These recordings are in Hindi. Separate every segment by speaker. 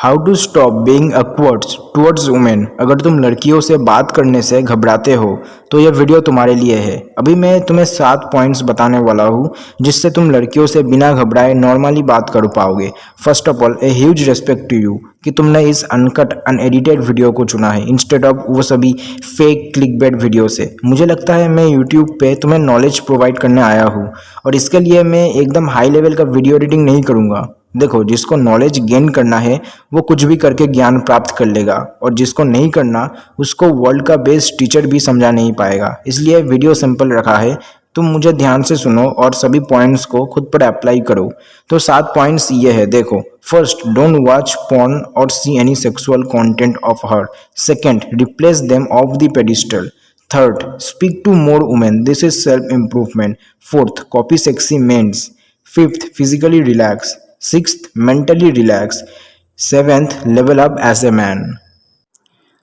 Speaker 1: How to stop being awkward towards women. अगर तुम लड़कियों से बात करने से घबराते हो तो यह वीडियो तुम्हारे लिए है। अभी मैं तुम्हें 7 पॉइंट्स बताने वाला हूँ जिससे तुम लड़कियों से बिना घबराए नॉर्मली बात कर पाओगे। First of all, a huge respect to you कि तुमने इस अनकट अनएडिटेड वीडियो को चुना है इंस्टेड ऑफ वो सभी फेक क्लिकबेट वीडियो से। मुझे लगता है मैं यूट्यूब पे तुम्हें नॉलेज प्रोवाइड करने आया हूँ और इसके लिए मैं एकदम हाई लेवल का वीडियो एडिटिंग नहीं करूँगा। देखो, जिसको नॉलेज गेन करना है वो कुछ भी करके ज्ञान प्राप्त कर लेगा और जिसको नहीं करना उसको वर्ल्ड का बेस्ट टीचर भी समझा नहीं पाएगा। इसलिए वीडियो सिंपल रखा है। तुम मुझे ध्यान से सुनो और सभी पॉइंट्स को खुद पर अप्लाई करो। तो 7 पॉइंट्स ये है, देखो। फर्स्ट, डोंट वॉच पॉर्न और see any sexual content of her. Second, replace them off the pedestal. Third, speak to more women, this is self improvement. Fourth, copy sexy mens. Fifth, physically relax. Sixth, mentally relax. Seventh, level up as a man.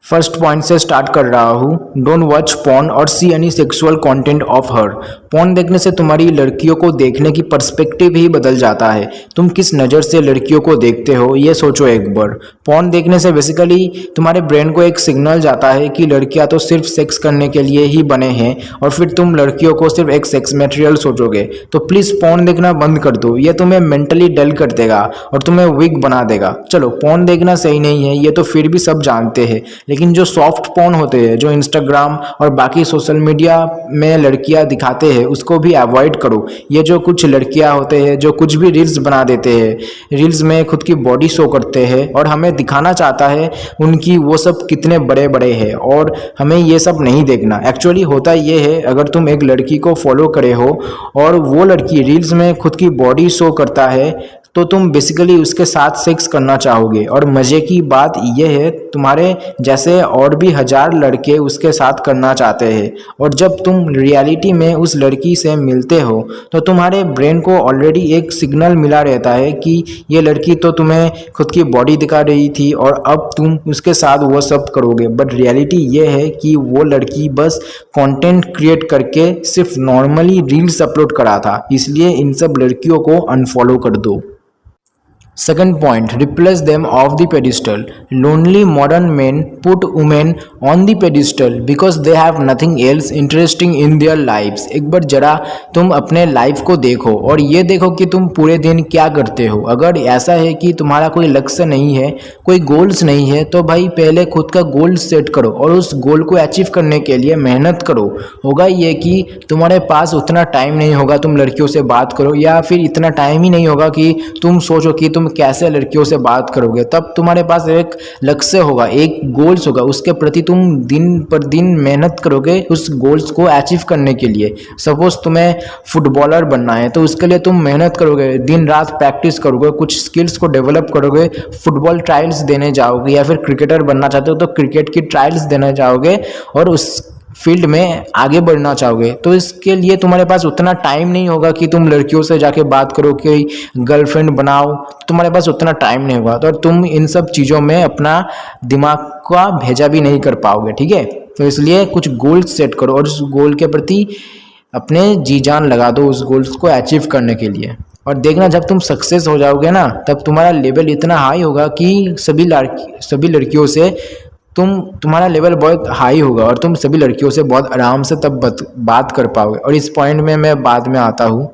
Speaker 1: First point से स्टार्ट कर रहा हूँ। डोंट वॉच पॉर्न और see any sexual content of her. Porn देखने से तुम्हारी लड़कियों को देखने की पर्सपेक्टिव ही बदल जाता है। तुम किस नज़र से लड़कियों को देखते हो ये सोचो एक बार। पॉर्न देखने से बेसिकली तुम्हारे ब्रेन को एक सिग्नल जाता है कि लड़कियां तो सिर्फ सेक्स करने के लिए ही बने हैं और फिर तुम लड़कियों को सिर्फ एक सेक्स मटेरियल सोचोगे। तो प्लीज़ पॉर्न देखना बंद कर दो। ये तुम्हें मेंटली डल कर देगा और तुम्हें वीक बना देगा। चलो, पॉर्न देखना सही नहीं है ये तो फिर भी सब जानते हैं, लेकिन जो सॉफ्ट पॉर्न होते हैं जो इंस्टाग्राम और बाकी सोशल मीडिया में लड़कियां दिखाते हैं उसको भी अवॉइड करो। ये जो कुछ लड़कियां होते हैं जो कुछ भी रील्स बना देते हैं, रील्स में खुद की बॉडी शो करते हैं और हमें दिखाना चाहता है उनकी वो सब कितने बड़े बड़े हैं, और हमें ये सब नहीं देखना। एक्चुअली होता ये है, अगर तुम एक लड़की को फॉलो करे हो और वो लड़की रील्स में खुद की बॉडी शो करता है तो तुम बेसिकली उसके साथ सेक्स करना चाहोगे। और मज़े की बात यह है, तुम्हारे जैसे और भी 1000 लड़के उसके साथ करना चाहते हैं, और जब तुम रियलिटी में उस लड़की से मिलते हो तो तुम्हारे ब्रेन को ऑलरेडी एक सिग्नल मिला रहता है कि ये लड़की तो तुम्हें खुद की बॉडी दिखा रही थी और अब तुम उसके साथ वो सब करोगे। बट रियलिटी ये है कि वो लड़की बस कंटेंट क्रिएट करके सिर्फ नॉर्मली रील्स अपलोड करा था, इसलिए इन सब लड़कियों को अनफॉलो कर दो। Second point, replace them off the pedestal. Lonely modern men put women on the pedestal because they have nothing else interesting in their lives. एक बार जरा तुम अपने लाइफ को देखो और ये देखो कि तुम पूरे दिन क्या करते हो। अगर ऐसा है कि तुम्हारा कोई लक्ष्य नहीं है, कोई गोल्स नहीं है, तो भाई पहले खुद का गोल सेट करो और उस गोल को अचीव करने के लिए मेहनत करो। होगा ये कि तुम्हारे पास उतना टाइम नहीं होगा तुम लड़कियों से बात करो, या फिर इतना टाइम ही नहीं होगा कि तुम सोचो कि तुम कैसे लड़कियों से बात करोगे। तब तुम्हारे पास एक लक्ष्य होगा, एक गोल्स होगा, उसके प्रति तुम दिन पर दिन मेहनत करोगे उस गोल्स को अचीव करने के लिए। सपोज तुम्हें फुटबॉलर बनना है तो उसके लिए तुम मेहनत करोगे, दिन रात प्रैक्टिस करोगे, कुछ स्किल्स को डेवलप करोगे, फुटबॉल ट्रायल्स देने जाओगे, या फिर क्रिकेटर बनना चाहते हो तो क्रिकेट की ट्रायल्स देने जाओगे और उस फील्ड में आगे बढ़ना चाहोगे। तो इसके लिए तुम्हारे पास उतना टाइम नहीं होगा कि तुम लड़कियों से जाके बात करो कि गर्लफ्रेंड बनाओ, तुम्हारे पास उतना टाइम नहीं होगा तो तुम इन सब चीज़ों में अपना दिमाग का भेजा भी नहीं कर पाओगे। ठीक है, तो इसलिए कुछ गोल सेट करो और उस गोल के प्रति अपने जी जान लगा दो उस गोल्स को अचीव करने के लिए। और देखना, जब तुम सक्सेस हो जाओगे ना तब तुम्हारा लेवल इतना हाई होगा कि सभी लड़कियों से तुम्हारा लेवल बहुत हाई होगा और तुम सभी लड़कियों से बहुत आराम से तब बात कर पाओगे। और इस पॉइंट में मैं बाद में आता हूँ।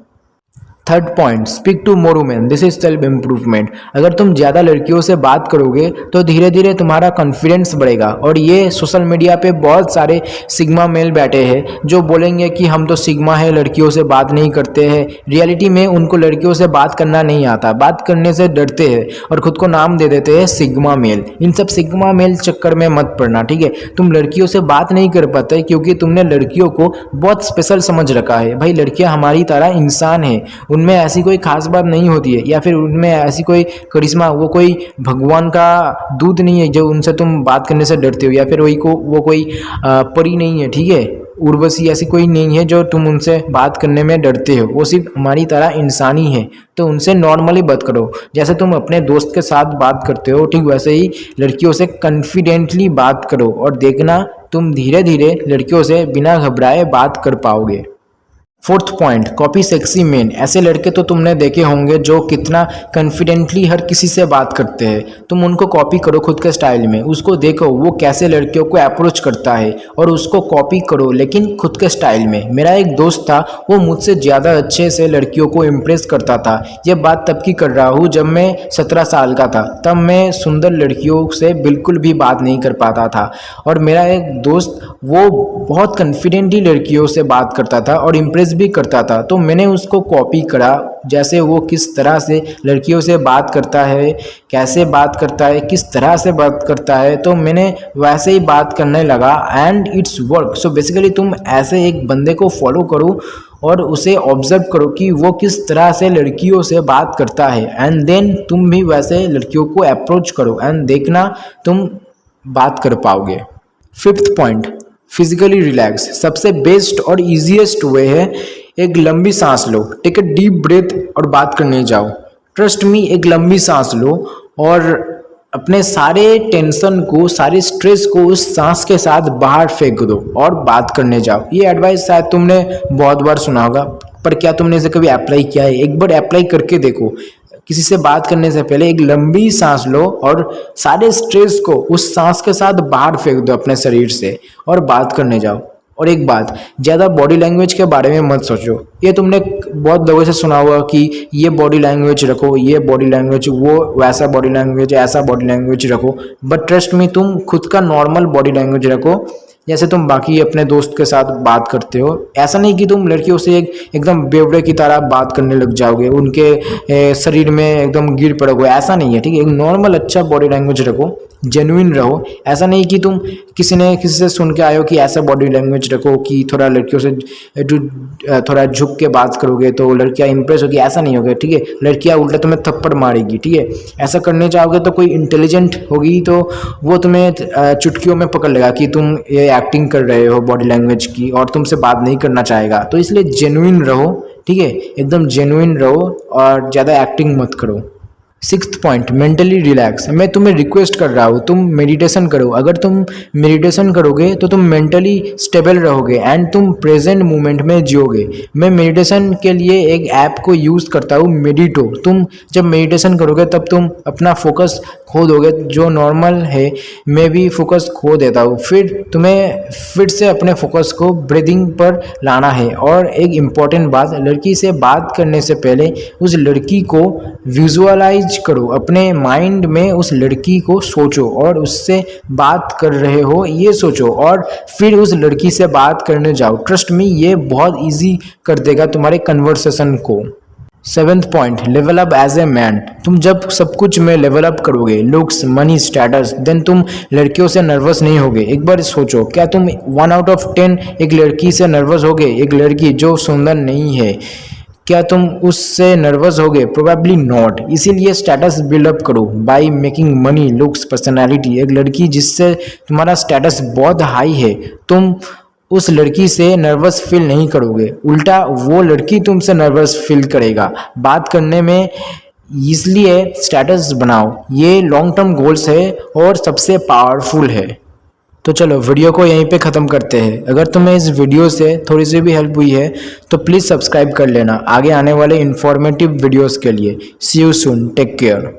Speaker 1: Third point, speak to more women, this is self improvement. अगर तुम ज़्यादा लड़कियों से बात करोगे तो धीरे धीरे तुम्हारा कॉन्फिडेंस बढ़ेगा। और ये सोशल मीडिया पे बहुत सारे सिग्मा मेल बैठे हैं जो बोलेंगे कि हम तो सिग्मा है, लड़कियों से बात नहीं करते हैं। रियलिटी में उनको लड़कियों से बात करना नहीं आता, बात करने से डरते हैं और खुद को नाम दे देते हैं सिग्मा मेल। इन सब सिग्मा मेल चक्कर में मत पड़ना। ठीक है, तुम लड़कियों से बात नहीं कर पाते क्योंकि तुमने लड़कियों को बहुत स्पेशल समझ रखा है। भाई, लड़कियाँ हमारी तरह इंसान है, उनमें ऐसी कोई खास बात नहीं होती है, या फिर उनमें ऐसी कोई करिश्मा, वो कोई भगवान का दूत नहीं है जो उनसे तुम बात करने से डरते हो, या फिर वो कोई परी नहीं है। ठीक है, उर्वशी ऐसी कोई नहीं है जो तुम उनसे बात करने में डरते हो। वो सिर्फ हमारी तरह इंसानी है, तो उनसे नॉर्मली बात करो। जैसे तुम अपने दोस्त के साथ बात करते हो ठीक वैसे ही लड़कियों से कॉन्फिडेंटली बात करो और देखना तुम धीरे धीरे लड़कियों से बिना घबराए बात कर पाओगे। Fourth point, copy sexy main. ऐसे लड़के तो तुमने देखे होंगे जो कितना कॉन्फिडेंटली हर किसी से बात करते हैं। तुम उनको कॉपी करो खुद के स्टाइल में, उसको देखो वो कैसे लड़कियों को अप्रोच करता है और उसको कॉपी करो लेकिन खुद के स्टाइल में। मेरा एक दोस्त था, वो मुझसे ज़्यादा अच्छे से लड़कियों को इम्प्रेस करता था। ये बात तब की कर रहा हूँ जब मैं 17 साल का था। तब मैं सुंदर लड़कियों से बिल्कुल भी बात नहीं कर पाता था और मेरा एक दोस्त वो बहुत कॉन्फिडेंटली लड़कियों से बात करता था और इम्प्रेस भी करता था। तो मैंने उसको कॉपी करा, जैसे वो किस तरह से लड़कियों से बात करता है, कैसे बात करता है, किस तरह से बात करता है, तो मैंने वैसे ही बात करने लगा and it's work. So basically तुम ऐसे एक बंदे को फॉलो करो और उसे ऑब्जर्व करो कि वो किस तरह से लड़कियों से बात करता है एंड देन तुम भी वैसे लड़कियों को अप्रोच करो एंड देखना तुम बात कर पाओगे। Fifth point, physically relax. सबसे बेस्ट और इजीएस्ट वे है, एक लंबी सांस लो, टेक अ डीप ब्रेथ और बात करने जाओ। ट्रस्ट मी, एक लंबी सांस लो और अपने सारे टेंशन को, सारे स्ट्रेस को उस सांस के साथ बाहर फेंक दो और बात करने जाओ। ये एडवाइस शायद तुमने बहुत बार सुना होगा, पर क्या तुमने इसे कभी अप्लाई किया है? एक बार अप्लाई करके देखो। किसी से बात करने से पहले एक लंबी सांस लो और सारे स्ट्रेस को उस सांस के साथ बाहर फेंक दो अपने शरीर से और बात करने जाओ। और एक बात, ज़्यादा बॉडी लैंग्वेज के बारे में मत सोचो। ये तुमने बहुत लोगों से सुना होगा कि ये बॉडी लैंग्वेज रखो, ये बॉडी लैंग्वेज, वो वैसा बॉडी लैंग्वेज, ऐसा बॉडी लैंग्वेज रखो। बट ट्रस्ट मी, तुम खुद का नॉर्मल बॉडी लैंग्वेज रखो, जैसे तुम बाकी अपने दोस्त के साथ बात करते हो। ऐसा नहीं कि तुम लड़कियों से एकदम बेवड़े की तरह बात करने लग जाओगे, उनके शरीर में एकदम गिर पड़ोगे, ऐसा नहीं है, ठीक है। एक नॉर्मल अच्छा बॉडी लैंग्वेज रखो, जेन्युइन रहो। ऐसा नहीं कि तुम किसी से सुन के आए हो कि ऐसा बॉडी लैंग्वेज रखो कि थोड़ा लड़कियों से थोड़ा झुक के बात करोगे तो लड़कियां इंप्रेस होगी, ऐसा नहीं होगा, ठीक है। लड़कियां उल्टा तुम्हें थप्पड़ मारेगी, ठीक है। ऐसा करने जाओगे तो कोई इंटेलिजेंट होगी तो वो तुम्हें चुटकियों में पकड़ लेगा कि तुम ये एक्टिंग कर रहे हो बॉडी लैंग्वेज की और तुमसे बात नहीं करना चाहेगा। तो इसलिए जेन्युइन रहो, ठीक है, एकदम जेन्युइन रहो और ज़्यादा एक्टिंग मत करो। Sixth point, mentally relax. मैं तुम्हें रिक्वेस्ट कर रहा हूँ, तुम मेडिटेशन करो। अगर तुम मेडिटेशन करोगे तो तुम मेंटली स्टेबल रहोगे एंड तुम प्रेजेंट मोमेंट में जियोगे। मैं मेडिटेशन के लिए एक ऐप को यूज़ करता हूँ, मेडिटो। तुम जब मेडिटेशन करोगे तब तुम अपना फोकस खो दोगे, जो नॉर्मल है। मैं भी फोकस खो देता हूँ। फिर तुम्हें फिर से अपने फोकस को ब्रीदिंग पर लाना है। और एक इम्पॉर्टेंट बात, लड़की से बात करने से पहले उस लड़की को विजुअलाइज करो, अपने माइंड में उस लड़की को सोचो और उससे बात कर रहे हो ये सोचो और फिर उस लड़की से बात करने जाओ। ट्रस्ट मी, ये बहुत इजी कर देगा तुम्हारे कन्वर्सेशन को। Seventh point, level up as a man. तुम जब सब कुछ में लेवल अप करोगे, लुक्स, मनी, स्टेटस, देन तुम लड़कियों से नर्वस नहीं होगे। एक बार सोचो, क्या तुम 1 आउट ऑफ 10 एक लड़की से नर्वस होगे? एक लड़की जो सुंदर नहीं है, क्या तुम उससे नर्वस होगे? Probably not. इसीलिए स्टेटस बिल्डअप करो by making money, looks, personality. एक लड़की जिससे तुम्हारा स्टेटस बहुत हाई है, तुम उस लड़की से नर्वस फील नहीं करोगे, उल्टा वो लड़की तुमसे नर्वस फील करेगा बात करने में। इसलिए स्टेटस बनाओ, ये लॉन्ग टर्म गोल्स है और सबसे पावरफुल है। तो चलो वीडियो को यहीं पे ख़त्म करते हैं। अगर तुम्हें इस वीडियो से थोड़ी सी भी हेल्प हुई है तो प्लीज़ सब्सक्राइब कर लेना आगे आने वाले इन्फॉर्मेटिव वीडियोस के लिए। सी यू सून, टेक केयर।